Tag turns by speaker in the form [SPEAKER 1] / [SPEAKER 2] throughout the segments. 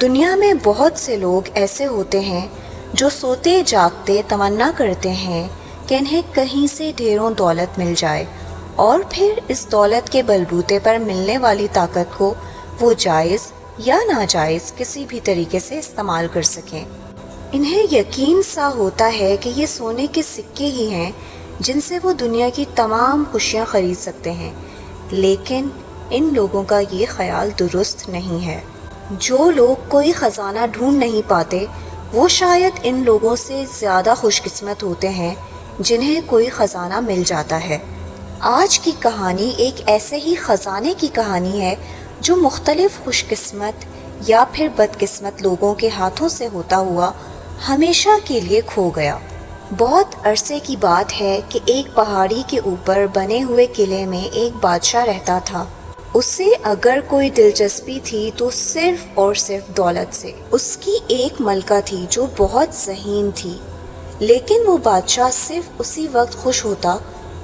[SPEAKER 1] دنیا میں بہت سے لوگ ایسے ہوتے ہیں جو سوتے جاگتے تمنا کرتے ہیں کہ انہیں کہیں سے ڈھیروں دولت مل جائے اور پھر اس دولت کے بلبوتے پر ملنے والی طاقت کو وہ جائز یا ناجائز کسی بھی طریقے سے استعمال کر سکیں۔ انہیں یقین سا ہوتا ہے کہ یہ سونے کے سکے ہی ہیں جن سے وہ دنیا کی تمام خوشیاں خرید سکتے ہیں، لیکن ان لوگوں کا یہ خیال درست نہیں ہے۔ جو لوگ کوئی خزانہ ڈھونڈ نہیں پاتے وہ شاید ان لوگوں سے زیادہ خوش قسمت ہوتے ہیں جنہیں کوئی خزانہ مل جاتا ہے۔ آج کی کہانی ایک ایسے ہی خزانے کی کہانی ہے جو مختلف خوش قسمت یا پھر بد قسمت لوگوں کے ہاتھوں سے ہوتا ہوا ہمیشہ کے لیے کھو گیا۔ بہت عرصے کی بات ہے کہ ایک پہاڑی کے اوپر بنے ہوئے قلعے میں ایک بادشاہ رہتا تھا۔ اسے اگر کوئی دلچسپی تھی تو صرف اور صرف دولت سے۔ اس کی ایک ملکہ تھی جو بہت ذہین تھی، لیکن وہ بادشاہ صرف اسی وقت خوش ہوتا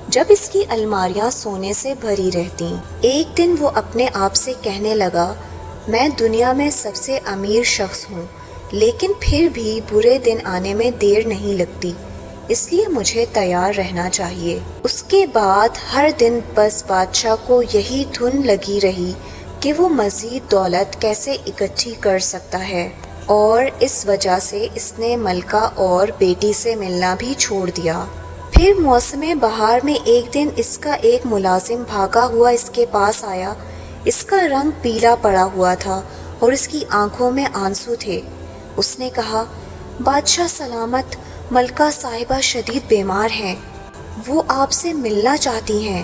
[SPEAKER 1] جب اس کی الماریاں سونے سے بھری رہتیں۔ ایک دن وہ اپنے آپ سے کہنے لگا، میں دنیا میں سب سے امیر شخص ہوں، لیکن پھر بھی برے دن آنے میں دیر نہیں لگتی، اس لیے مجھے تیار رہنا چاہیے۔ اس کے بعد ہر دن بس بادشاہ کو یہی دھن لگی رہی کہ وہ مزید دولت کیسے اکٹھی کر سکتا ہے، اور اس وجہ سے اس نے ملکہ اور بیٹی سے ملنا بھی چھوڑ دیا۔ پھر موسم بہار میں ایک دن اس کا ایک ملازم بھاگا ہوا اس کے پاس آیا۔ اس کا رنگ پیلا پڑا ہوا تھا اور اس کی آنکھوں میں آنسو تھے۔ اس نے کہا، بادشاہ سلامت، ملکہ صاحبہ شدید بیمار ہیں، وہ آپ سے ملنا چاہتی ہیں۔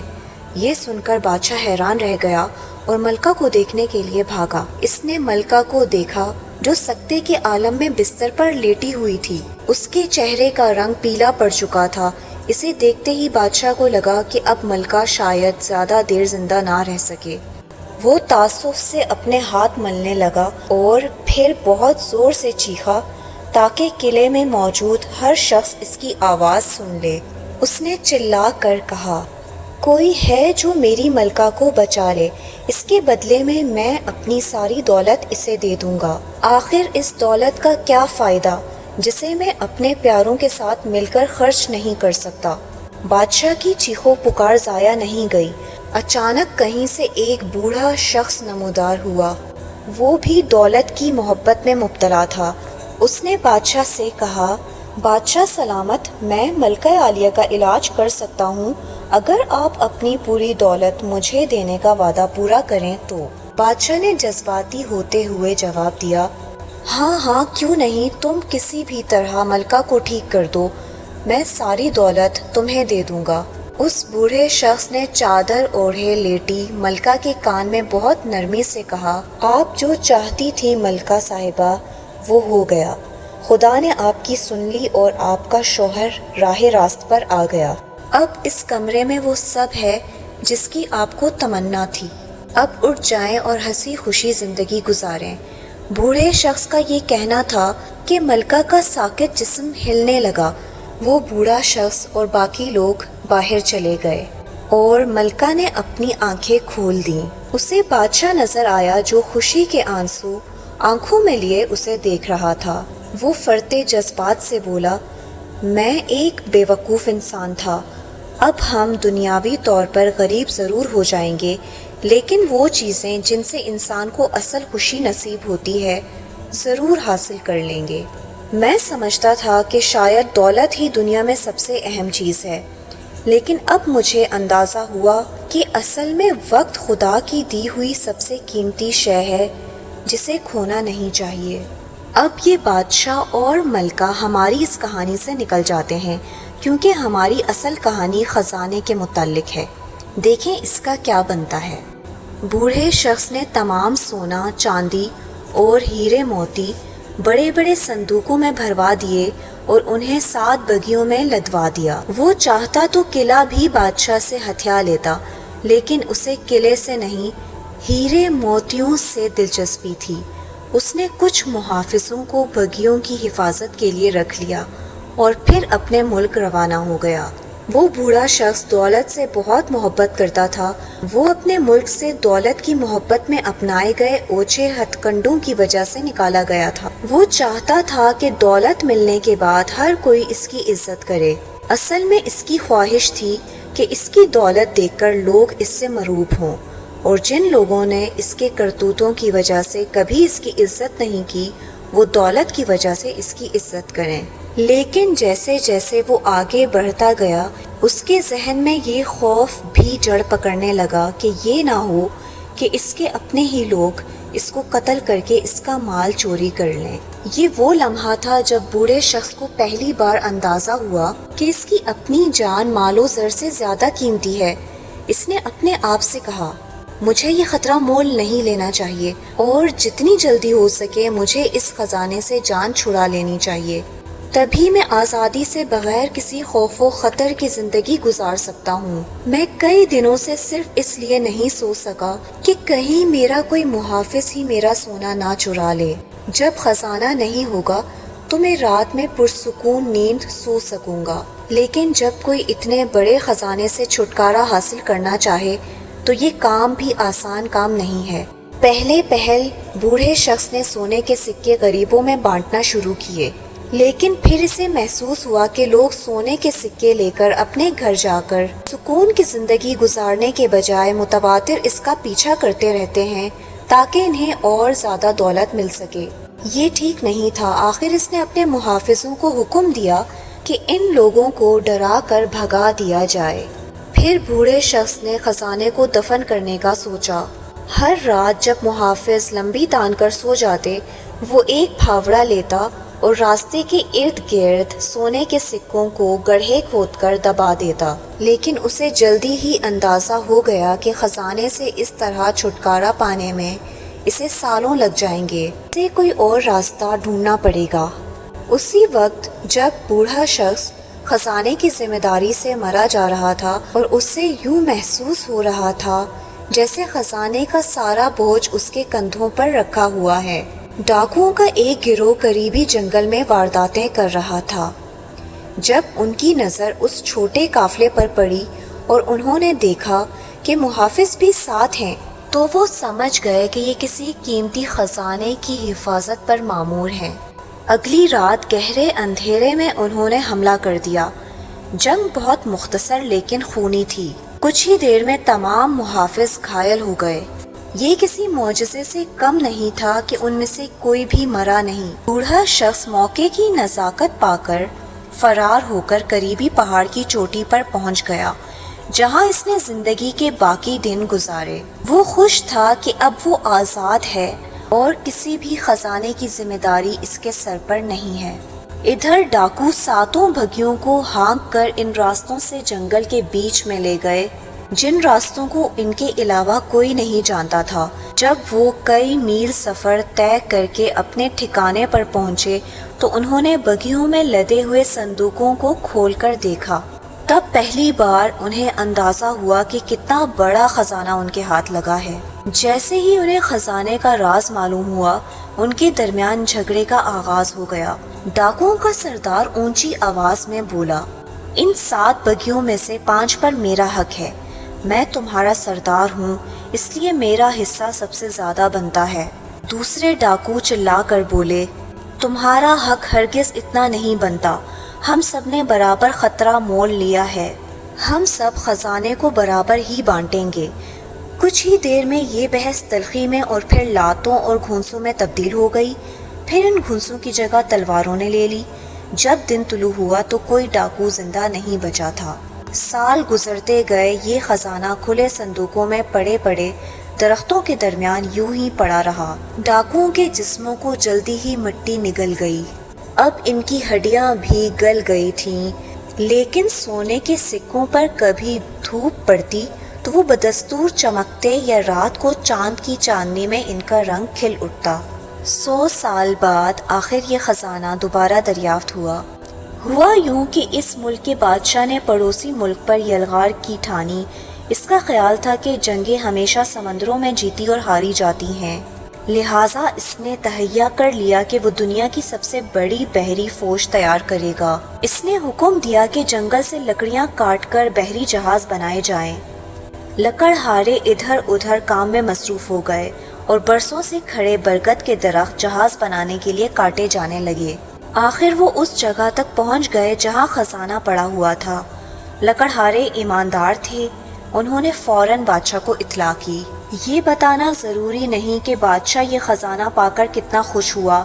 [SPEAKER 1] یہ سن کر بادشاہ حیران رہ گیا اور ملکہ کو دیکھنے کے لیے بھاگا۔ اس نے ملکہ کو دیکھا جو سکتے کے عالم میں بستر پر لیٹی ہوئی تھی۔ اس کے چہرے کا رنگ پیلا پڑ چکا تھا۔ اسے دیکھتے ہی بادشاہ کو لگا کہ اب ملکہ شاید زیادہ دیر زندہ نہ رہ سکے۔ وہ تعصب سے اپنے ہاتھ ملنے لگا اور پھر بہت زور سے چیخا تاکہ قلعے میں موجود ہر شخص اس کی آواز سن لے۔ اس نے چلا کر کہا، کوئی ہے جو میری ملکہ کو بچا لے، اس کے بدلے میں میں اپنی ساری دولت اسے دے دوں گا۔ آخر اس دولت کا کیا فائدہ جسے میں اپنے پیاروں کے ساتھ مل کر خرچ نہیں کر سکتا۔ بادشاہ کی چیخو پکار ضائع نہیں گئی۔ اچانک کہیں سے ایک بوڑھا شخص نمودار ہوا۔ وہ بھی دولت کی محبت میں مبتلا تھا۔ اس نے بادشاہ سے کہا، بادشاہ سلامت، میں ملکہ عالیہ کا علاج کر سکتا ہوں اگر آپ اپنی پوری دولت مجھے دینے کا وعدہ پورا کریں تو۔ بادشاہ نے جذباتی ہوتے ہوئے جواب دیا، ہاں ہاں کیوں نہیں، تم کسی بھی طرح ملکہ کو ٹھیک کر دو، میں ساری دولت تمہیں دے دوں گا۔ اس بوڑھے شخص نے چادر اوڑھے لیٹی ملکہ کے کان میں بہت نرمی سے کہا، آپ جو چاہتی تھی ملکہ صاحبہ وہ ہو گیا، خدا نے آپ کی سن لی اور آپ کا شوہر راہ راست پر آ گیا۔ اب اس کمرے میں وہ سب ہے جس کی آپ کو تمنا تھی، اب اٹھ جائیں اور ہنسی خوشی زندگی گزاریں۔ بوڑھے شخص کا یہ کہنا تھا کہ ملکہ کا ساکت جسم ہلنے لگا۔ وہ بوڑھا شخص اور باقی لوگ باہر چلے گئے اور ملکہ نے اپنی آنکھیں کھول دیں۔ اسے بادشاہ نظر آیا جو خوشی کے آنسو آنکھوں میں لیے اسے دیکھ رہا تھا۔ وہ فرتے جذبات سے بولا، میں ایک بے وقوف انسان تھا، اب ہم دنیاوی طور پر غریب ضرور ہو جائیں گے، لیکن وہ چیزیں جن سے انسان کو اصل خوشی نصیب ہوتی ہے ضرور حاصل کر لیں گے۔ میں سمجھتا تھا کہ شاید دولت ہی دنیا میں سب سے اہم چیز ہے، لیکن اب مجھے اندازہ ہوا کہ اصل میں وقت خدا کی دی ہوئی سب سے قیمتی شے ہے جسے کھونا نہیں چاہیے۔ اب یہ بادشاہ اور ملکہ ہماری اس کہانی سے نکل جاتے ہیں کیونکہ ہماری اصل کہانی خزانے کے متعلق ہے۔ دیکھیں اس کا کیا بنتا ہے۔ بوڑھے شخص نے تمام سونا، چاندی اور ہیرے موتی بڑے بڑے صندوقوں میں بھروا دیے اور انہیں 7 بگیوں میں لدوا دیا۔ وہ چاہتا تو قلعہ بھی بادشاہ سے ہتھیا لیتا، لیکن اسے قلعے سے نہیں، ہیرے موتیوں سے دلچسپی تھی۔ اس نے کچھ محافظوں کو بگیوں کی حفاظت کے لیے رکھ لیا اور پھر اپنے ملک روانہ ہو گیا۔ وہ بوڑھا شخص دولت سے بہت محبت کرتا تھا۔ وہ اپنے ملک سے دولت کی محبت میں اپنائے گئے اوچھے ہتھ کنڈوں کی وجہ سے نکالا گیا تھا۔ وہ چاہتا تھا کہ دولت ملنے کے بعد ہر کوئی اس کی عزت کرے۔ اصل میں اس کی خواہش تھی کہ اس کی دولت دیکھ کر لوگ اس سے مرعوب ہوں، اور جن لوگوں نے اس کے کرتوتوں کی وجہ سے کبھی اس کی عزت نہیں کی، وہ دولت کی وجہ سے اس کی عزت کریں۔ لیکن جیسے جیسے وہ آگے بڑھتا گیا، اس کے ذہن میں یہ خوف بھی جڑ پکڑنے لگا کہ یہ نہ ہو کہ اس کے اپنے ہی لوگ اس کو قتل کر کے اس کا مال چوری کر لیں۔ یہ وہ لمحہ تھا جب بوڑھے شخص کو پہلی بار اندازہ ہوا کہ اس کی اپنی جان مال و زر سے زیادہ قیمتی ہے۔ اس نے اپنے آپ سے کہا، مجھے یہ خطرہ مول نہیں لینا چاہیے، اور جتنی جلدی ہو سکے مجھے اس خزانے سے جان چھڑا لینی چاہیے، تبھی میں آزادی سے بغیر کسی خوف و خطر کی زندگی گزار سکتا ہوں۔ میں کئی دنوں سے صرف اس لیے نہیں سو سکا کہ کہیں میرا کوئی محافظ ہی میرا سونا نہ چرا لے۔ جب خزانہ نہیں ہوگا تو میں رات میں پرسکون نیند سو سکوں گا، لیکن جب کوئی اتنے بڑے خزانے سے چھٹکارا حاصل کرنا چاہے تو یہ کام بھی آسان کام نہیں ہے۔ پہلے پہل بوڑھے شخص نے سونے کے سکے غریبوں میں بانٹنا شروع کیے، لیکن پھر اسے محسوس ہوا کہ لوگ سونے کے سکے لے کر اپنے گھر جا کر سکون کی زندگی گزارنے کے بجائے متواتر اس کا پیچھا کرتے رہتے ہیں تاکہ انہیں اور زیادہ دولت مل سکے۔ یہ ٹھیک نہیں تھا۔ آخر اس نے اپنے محافظوں کو حکم دیا کہ ان لوگوں کو ڈرا کر بھگا دیا جائے۔ پھر بوڑھے شخص نے خزانے کو دفن کرنے کا سوچا۔ ہر رات جب محافظ لمبی تان کر سو جاتے، وہ ایک پھاوڑا لیتا اور راستے کے ارد گرد سونے کے سکوں کو گڑھے کھود کر دبا دیتا، لیکن اسے جلدی ہی اندازہ ہو گیا کہ خزانے سے اس طرح چھٹکارا پانے میں اسے سالوں لگ جائیں گے، اسے کوئی اور راستہ ڈھونڈنا پڑے گا۔ اسی وقت جب بوڑھا شخص خزانے کی ذمہ داری سے مرا جا رہا تھا اور اسے یوں محسوس ہو رہا تھا جیسے خزانے کا سارا بوجھ اس کے کندھوں پر رکھا ہوا ہے، ڈاکوؤں کا ایک گروہ قریبی جنگل میں وارداتیں کر رہا تھا۔ جب ان کی نظر اس چھوٹے قافلے پر پڑی اور انہوں نے دیکھا کہ محافظ بھی ساتھ ہیں، تو وہ سمجھ گئے کہ یہ کسی قیمتی خزانے کی حفاظت پر مامور ہیں۔ اگلی رات گہرے اندھیرے میں انہوں نے حملہ کر دیا۔ جنگ بہت مختصر لیکن خونی تھی۔ کچھ ہی دیر میں تمام محافظ گھائل ہو گئے۔ یہ کسی معجزے سے کم نہیں تھا کہ ان میں سے کوئی بھی مرا نہیں۔ بوڑھا شخص موقع کی نزاکت پا کر فرار ہو کر قریبی پہاڑ کی چوٹی پر پہنچ گیا، جہاں اس نے زندگی کے باقی دن گزارے۔ وہ خوش تھا کہ اب وہ آزاد ہے اور کسی بھی خزانے کی ذمہ داری اس کے سر پر نہیں ہے۔ ادھر ڈاکو ساتوں بھگیوں کو ہانک کر ان راستوں سے جنگل کے بیچ میں لے گئے جن راستوں کو ان کے علاوہ کوئی نہیں جانتا تھا۔ جب وہ کئی میل سفر طے کر کے اپنے ٹھکانے پر پہنچے تو انہوں نے بگیوں میں لدے ہوئے صندوقوں کو کھول کر دیکھا۔ تب پہلی بار انہیں اندازہ ہوا کہ کتنا بڑا خزانہ ان کے ہاتھ لگا ہے۔ جیسے ہی انہیں خزانے کا راز معلوم ہوا، ان کے درمیان جھگڑے کا آغاز ہو گیا۔ ڈاکوؤں کا سردار اونچی آواز میں بولا، ان 7 بگیوں میں سے 5 پر میرا حق ہے۔ میں تمہارا سردار ہوں، اس لیے میرا حصہ سب سے زیادہ بنتا ہے۔ دوسرے ڈاکو چلا کر بولے، تمہارا حق ہرگز اتنا نہیں بنتا۔ ہم سب نے برابر خطرہ مول لیا ہے، ہم سب خزانے کو برابر ہی بانٹیں گے۔ کچھ ہی دیر میں یہ بحث تلخی میں اور پھر لاتوں اور گھونسوں میں تبدیل ہو گئی۔ پھر ان گھونسوں کی جگہ تلواروں نے لے لی۔ جب دن طلوع ہوا تو کوئی ڈاکو زندہ نہیں بچا تھا۔ سال گزرتے گئے، یہ خزانہ کھلے صندوقوں میں پڑے پڑے درختوں کے درمیان یوں ہی پڑا رہا۔ ڈاکوؤں کے جسموں کو جلدی ہی مٹی نگل گئی، اب ان کی ہڈیاں بھی گل گئی تھیں، لیکن سونے کے سکوں پر کبھی دھوپ پڑتی تو وہ بدستور چمکتے یا رات کو چاند کی چاندنی میں ان کا رنگ کھل اٹھتا۔ 100 سال بعد آخر یہ خزانہ دوبارہ دریافت ہوا۔ ہوا یوں کہ اس ملک کے بادشاہ نے پڑوسی ملک پر یلغار کی ٹھانی۔ اس کا خیال تھا کہ جنگیں ہمیشہ سمندروں میں جیتی اور ہاری جاتی ہیں، لہٰذا اس نے تہیہ کر لیا کہ وہ دنیا کی سب سے بڑی بحری فوج تیار کرے گا۔ اس نے حکم دیا کہ جنگل سے لکڑیاں کاٹ کر بحری جہاز بنائے جائیں۔ لکڑہارے ادھر ادھر کام میں مصروف ہو گئے اور برسوں سے کھڑے برگد کے درخت جہاز بنانے کے لیے کاٹے جانے لگے۔ آخر وہ اس جگہ تک پہنچ گئے جہاں خزانہ پڑا ہوا تھا۔ لکڑہارے ایماندار تھے، انہوں نے فوراً بادشاہ کو اطلاع کی۔ یہ بتانا ضروری نہیں کہ بادشاہ یہ خزانہ پا کر کتنا خوش ہوا،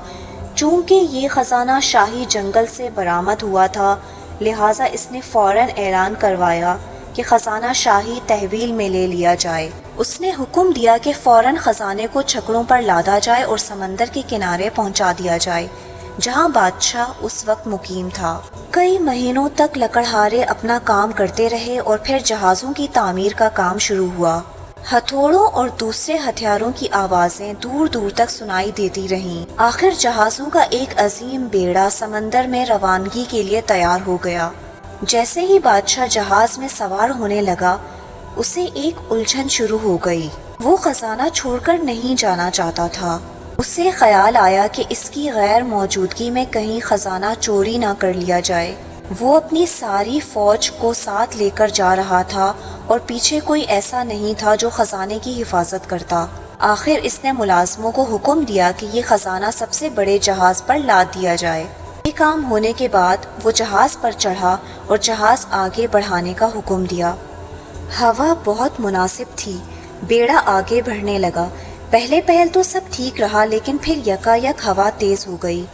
[SPEAKER 1] چونکہ یہ خزانہ شاہی جنگل سے برآمد ہوا تھا، لہٰذا اس نے فوراً اعلان کروایا کہ خزانہ شاہی تحویل میں لے لیا جائے۔ اس نے حکم دیا کہ فوراً خزانے کو چھکڑوں پر لادا جائے اور سمندر کے کنارے پہنچا دیا جائے، جہاں بادشاہ اس وقت مقیم تھا۔ کئی مہینوں تک لکڑہارے اپنا کام کرتے رہے اور پھر جہازوں کی تعمیر کا کام شروع ہوا۔ ہتھوڑوں اور دوسرے ہتھیاروں کی آوازیں دور دور تک سنائی دیتی رہیں۔ آخر جہازوں کا ایک عظیم بیڑا سمندر میں روانگی کے لیے تیار ہو گیا۔ جیسے ہی بادشاہ جہاز میں سوار ہونے لگا، اسے ایک الجھن شروع ہو گئی۔ وہ خزانہ چھوڑ کر نہیں جانا چاہتا تھا۔ اسے خیال آیا کہ اس کی غیر موجودگی میں کہیں خزانہ چوری نہ کر لیا جائے۔ وہ اپنی ساری فوج کو ساتھ لے کر جا رہا تھا اور پیچھے کوئی ایسا نہیں تھا جو خزانے کی حفاظت کرتا۔ آخر اس نے ملازموں کو حکم دیا کہ یہ خزانہ سب سے بڑے جہاز پر لاد دیا جائے۔ یہ کام ہونے کے بعد وہ جہاز پر چڑھا اور جہاز آگے بڑھانے کا حکم دیا۔ ہوا بہت مناسب تھی، بیڑا آگے بڑھنے لگا۔ پہل تو سب ٹھیک رہا، لیکن پھر یکایک ہوا تیز ہو گئی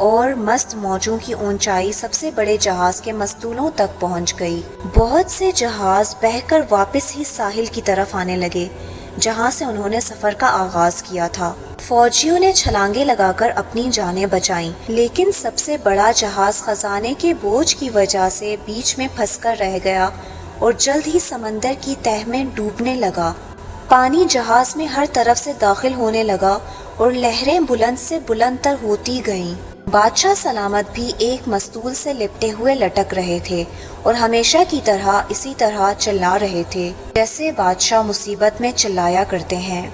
[SPEAKER 1] اور مست موجوں کی اونچائی سب سے بڑے جہاز کے مستولوں تک پہنچ گئی۔ بہت سے جہاز بہہ کر واپس ہی ساحل کی طرف آنے لگے، جہاں سے انہوں نے سفر کا آغاز کیا تھا۔ فوجیوں نے چھلانگیں لگا کر اپنی جانیں بچائیں، لیکن سب سے بڑا جہاز خزانے کے بوجھ کی وجہ سے بیچ میں پھنس کر رہ گیا اور جلد ہی سمندر کی تہہ میں ڈوبنے لگا۔ پانی جہاز میں ہر طرف سے داخل ہونے لگا اور لہریں بلند سے بلند تر ہوتی گئیں۔ بادشاہ سلامت بھی ایک مستول سے لپٹے ہوئے لٹک رہے تھے اور ہمیشہ کی طرح اسی طرح چلا رہے تھے جیسے بادشاہ مصیبت میں چلایا کرتے ہیں،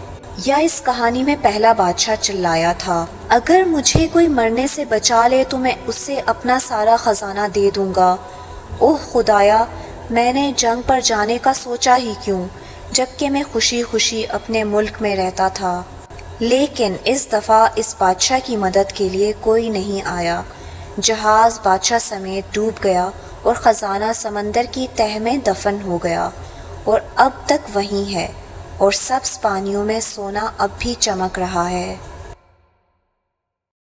[SPEAKER 1] یا اس کہانی میں پہلا بادشاہ چلایا تھا۔ اگر مجھے کوئی مرنے سے بچا لے تو میں اسے اپنا سارا خزانہ دے دوں گا۔ اوہ خدایا، میں نے جنگ پر جانے کا سوچا ہی کیوں، جبکہ میں خوشی خوشی اپنے ملک میں رہتا تھا۔ لیکن اس دفعہ اس بادشاہ کی مدد کے لیے کوئی نہیں آیا۔ جہاز بادشاہ سمیت ڈوب گیا اور خزانہ سمندر کی تہہ میں دفن ہو گیا اور اب تک وہیں ہے، اور سبز پانیوں میں سونا اب بھی چمک رہا ہے۔